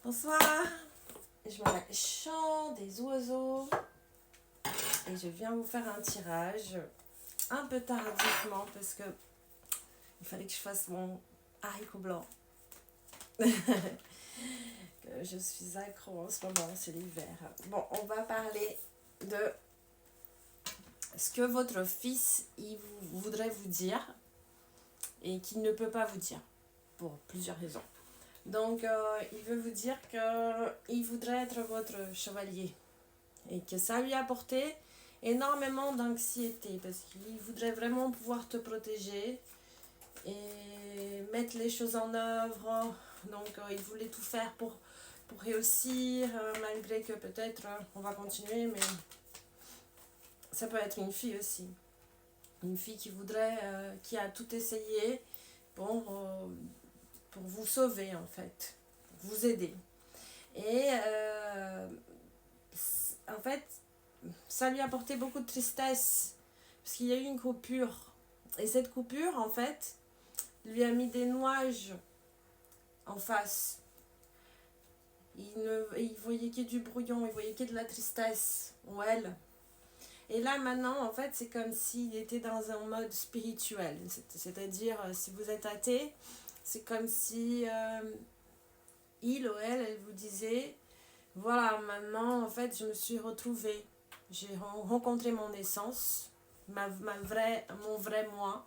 Bonsoir, je m'appelle Chant des oiseaux et je viens vous faire un tirage un peu tardivement parce que il fallait que je fasse mon haricot blanc. Que je suis accro en ce moment, c'est l'hiver. Bon, on va parler de ce que votre fils voudrait vous dire et qu'il ne peut pas vous dire pour plusieurs raisons. Donc, il veut vous dire qu'il voudrait être votre chevalier et que ça lui a apporté énormément d'anxiété parce qu'il voudrait vraiment pouvoir te protéger et mettre les choses en œuvre. Donc, il voulait tout faire pour réussir, malgré que peut-être on va continuer, mais ça peut être une fille aussi. Une fille qui voudrait, qui a tout essayé pour vous sauver en fait, pour vous aider. Et en fait, ça lui a apporté beaucoup de tristesse parce qu'il y a eu une coupure. Et cette coupure, en fait, lui a mis des nuages en face. Il voyait qu'il y a du brouillon, il voyait qu'il y a de la tristesse en elle. Et là, maintenant, en fait, c'est comme s'il était dans un mode spirituel. C'est-à-dire, si vous êtes athée, c'est comme si il ou elle vous disait, voilà, maintenant, en fait, je me suis retrouvée. J'ai rencontré mon essence, mon vrai moi.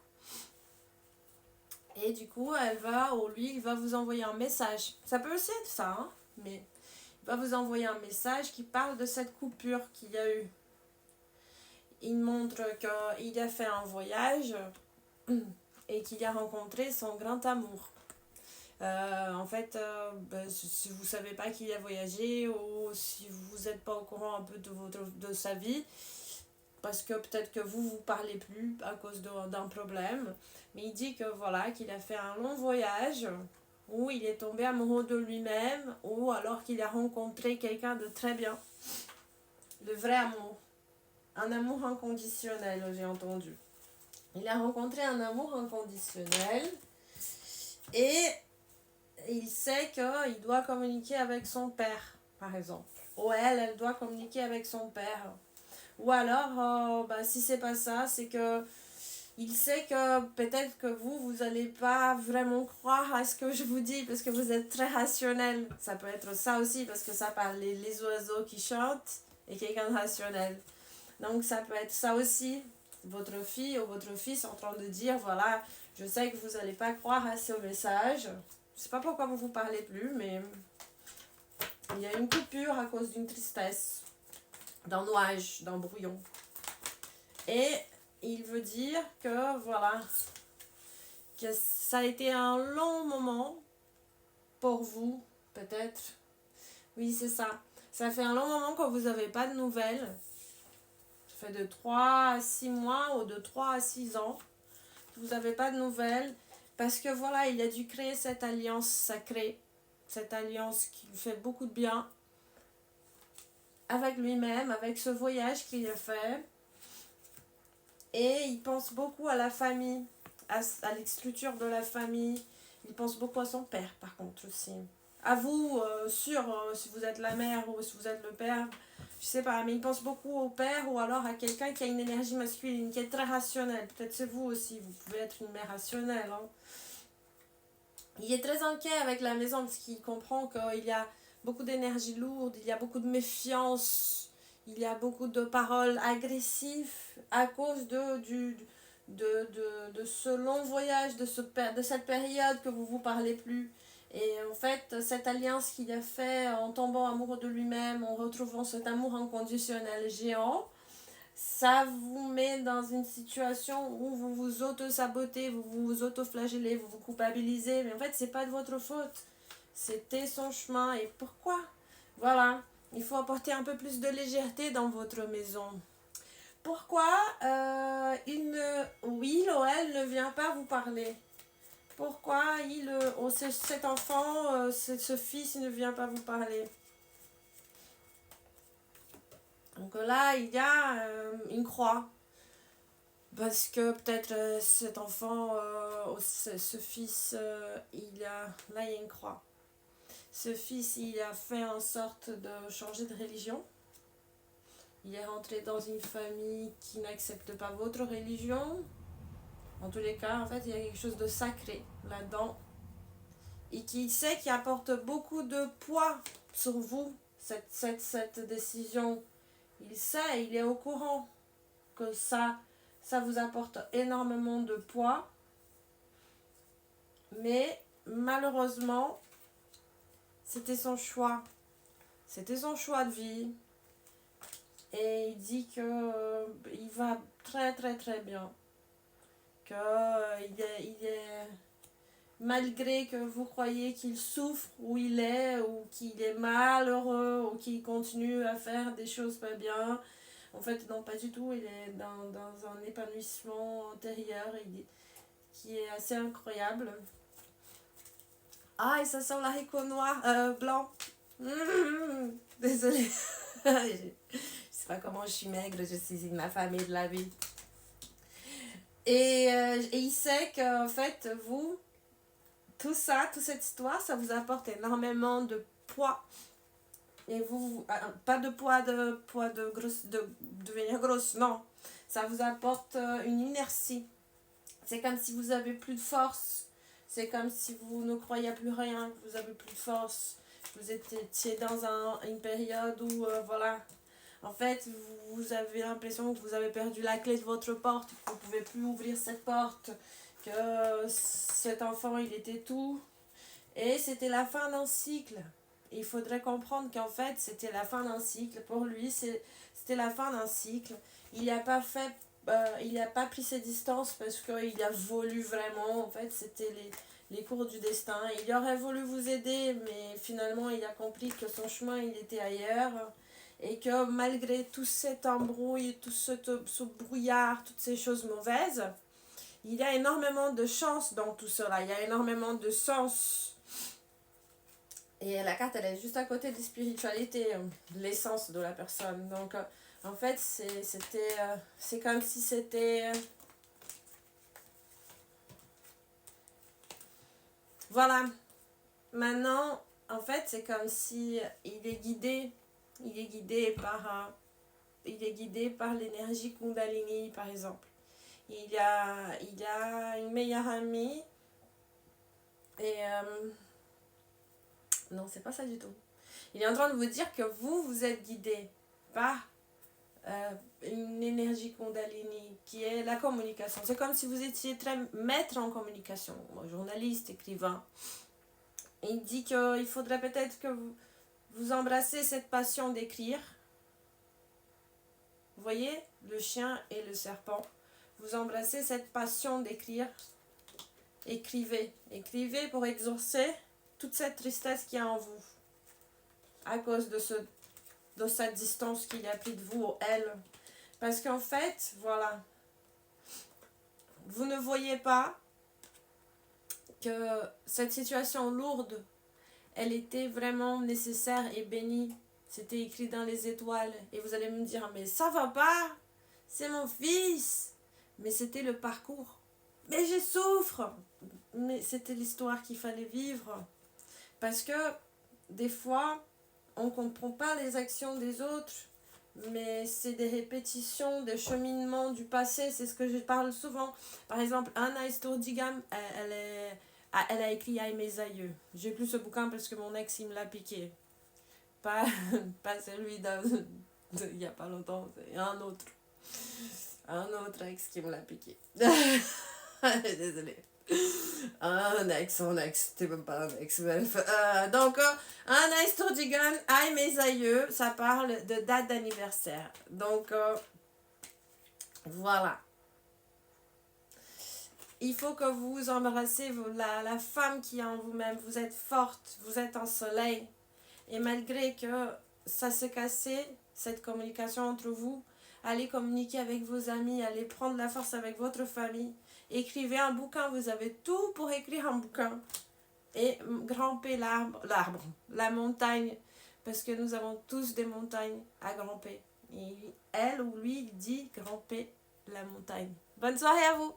Et du coup, il va vous envoyer un message. Ça peut aussi être ça, hein, mais il va vous envoyer un message qui parle de cette coupure qu'il y a eu. Il montre qu'il a fait un voyage et qu'il a rencontré son grand amour. En fait, si vous ne savez pas qu'il a voyagé ou si vous n'êtes pas au courant un peu de sa vie, parce que peut-être que vous parlez plus à cause d'un problème, mais il dit que voilà, qu'il a fait un long voyage où il est tombé amoureux de lui-même ou alors qu'il a rencontré quelqu'un de très bien, le vrai amour, un amour inconditionnel, j'ai entendu. Il a rencontré un amour inconditionnel et il sait qu'il doit communiquer avec son père, par exemple. Ou elle doit communiquer avec son père. Ou alors, si c'est pas ça, c'est que il sait que peut-être que vous n'allez pas vraiment croire à ce que je vous dis parce que vous êtes très rationnel. Ça peut être ça aussi parce que ça parle les oiseaux qui chantent et quelqu'un de rationnel. Donc ça peut être ça aussi. Votre fille ou votre fils en train de dire, voilà, je sais que vous n'allez pas croire à ce message. Je sais pas pourquoi vous parlez plus, mais il y a une coupure à cause d'une tristesse, d'un nuage, d'un brouillon. Et il veut dire que, voilà, que ça a été un long moment pour vous, peut-être. Oui, c'est ça. Ça fait un long moment que vous n'avez pas de nouvelles. Ça fait de 3 à 6 mois ou de 3 à 6 ans que vous n'avez pas de nouvelles. Parce que voilà, il a dû créer cette alliance sacrée. Cette alliance qui lui fait beaucoup de bien. Avec lui-même, avec ce voyage qu'il a fait. Et il pense beaucoup à la famille, à l'écriture de la famille. Il pense beaucoup à son père, par contre, aussi. À vous, si vous êtes la mère ou si vous êtes le père, je sais pas, mais il pense beaucoup au père ou alors à quelqu'un qui a une énergie masculine, qui est très rationnelle. Peut-être c'est vous aussi, vous pouvez être une mère rationnelle. Hein. Il est très inquiet avec la maison parce qu'il comprend qu'il y a beaucoup d'énergie lourde, il y a beaucoup de méfiance, il y a beaucoup de paroles agressives à cause de ce long voyage, de cette période que vous vous parlez plus. Et en fait, cette alliance qu'il a fait en tombant amoureux de lui-même, en retrouvant cet amour inconditionnel géant, ça vous met dans une situation où vous vous auto-sabotez, vous vous auto-flagellez, vous vous culpabilisez. Mais en fait, c'est pas de votre faute. C'était son chemin. Et pourquoi? Voilà. Il faut apporter un peu plus de légèreté dans votre maison. Pourquoi Will ou elle ne vient pas vous parler? Pourquoi cet enfant, ce fils, il ne vient pas vous parler? Donc là, il y a une croix. Parce que peut-être cet enfant, ce fils, là il y a une croix. Ce fils, il a fait en sorte de changer de religion. Il est rentré dans une famille qui n'accepte pas votre religion. En tous les cas, en fait, il y a quelque chose de sacré là-dedans. Et qui sait qu'il apporte beaucoup de poids sur vous, cette décision. Il sait, il est au courant que ça vous apporte énormément de poids. Mais malheureusement, c'était son choix. C'était son choix de vie. Et il dit que il va très très très bien. Que il est malgré que vous croyez qu'il souffre où il est, ou qu'il est malheureux, ou qu'il continue à faire des choses pas bien. En fait, non, pas du tout. Il est dans un épanouissement intérieur qui est assez incroyable. Ah, et ça sent l'haricot noir, blanc. Désolée. Je sais pas comment je suis maigre, je suis une affamée de la vie. Et il sait qu'en fait, vous, tout ça, toute cette histoire, ça vous apporte énormément de poids. Et vous, pas de poids de grosse, de devenir grosse, non. Ça vous apporte une inertie. C'est comme si vous avez plus de force. C'est comme si vous ne croyez à plus rien, que vous avez plus de force. Vous étiez dans une période où, voilà, en fait, vous avez l'impression que vous avez perdu la clé de votre porte, que vous ne pouvez plus ouvrir cette porte, que cet enfant, il était tout. Et c'était la fin d'un cycle. Et il faudrait comprendre qu'en fait, c'était la fin d'un cycle. Pour lui, c'était la fin d'un cycle. Il n'a pas fait... il n'a pas pris ses distances parce qu'il a voulu vraiment. En fait, c'était les cours du destin. Il aurait voulu vous aider, mais finalement, il a compris que son chemin, il était ailleurs. Et que malgré tout cet embrouille, tout ce brouillard, toutes ces choses mauvaises, il y a énormément de chance dans tout cela. Il y a énormément de sens. Et la carte, elle est juste à côté de spiritualité, de l'essence de la personne. Donc, en fait, c'est comme si c'était... Voilà. Maintenant, en fait, c'est comme si il est guidé. Il est guidé par l'énergie Kundalini, par exemple. Il a une meilleure amie. Et... non, c'est pas ça du tout. Il est en train de vous dire que vous êtes guidé par une énergie Kundalini qui est la communication. C'est comme si vous étiez très maître en communication, journaliste, écrivain. Et il dit qu'il faudrait peut-être que vous embrassez cette passion d'écrire. Vous voyez, le chien et le serpent. Vous embrassez cette passion d'écrire. Écrivez. Écrivez pour exorcer toute cette tristesse qu'il y a en vous. À cause de cette distance qu'il y a pris de vous au elle. Parce qu'en fait, voilà, vous ne voyez pas que cette situation lourde, elle était vraiment nécessaire et bénie. C'était écrit dans les étoiles. Et vous allez me dire, mais ça va pas, c'est mon fils. Mais c'était le parcours. Mais je souffre. Mais c'était l'histoire qu'il fallait vivre. Parce que des fois, on ne comprend pas les actions des autres, mais c'est des répétitions, des cheminements du passé, c'est ce que je parle souvent. Par exemple, Anna Estordigam, elle a écrit Aïe mes aïeux. J'ai plus ce bouquin parce que mon ex, il me l'a piqué. Pas celui il n'y a pas longtemps, c'est un autre. Un autre ex qui me l'a piqué. Désolée. Un ex, c'était même pas un ex, bref. Donc, un Estordigan, Aïe mes aïeux, ça parle de date d'anniversaire. Donc, voilà. Il faut que vous embrassez la femme qui est en vous-même. Vous êtes forte, vous êtes un soleil. Et malgré que ça s'est cassé, cette communication entre vous, allez communiquer avec vos amis, allez prendre la force avec votre famille. Écrivez un bouquin, vous avez tout pour écrire un bouquin. Et grimper la montagne, parce que nous avons tous des montagnes à grimper. Et elle ou lui, il dit grimper la montagne. Bonne soirée à vous!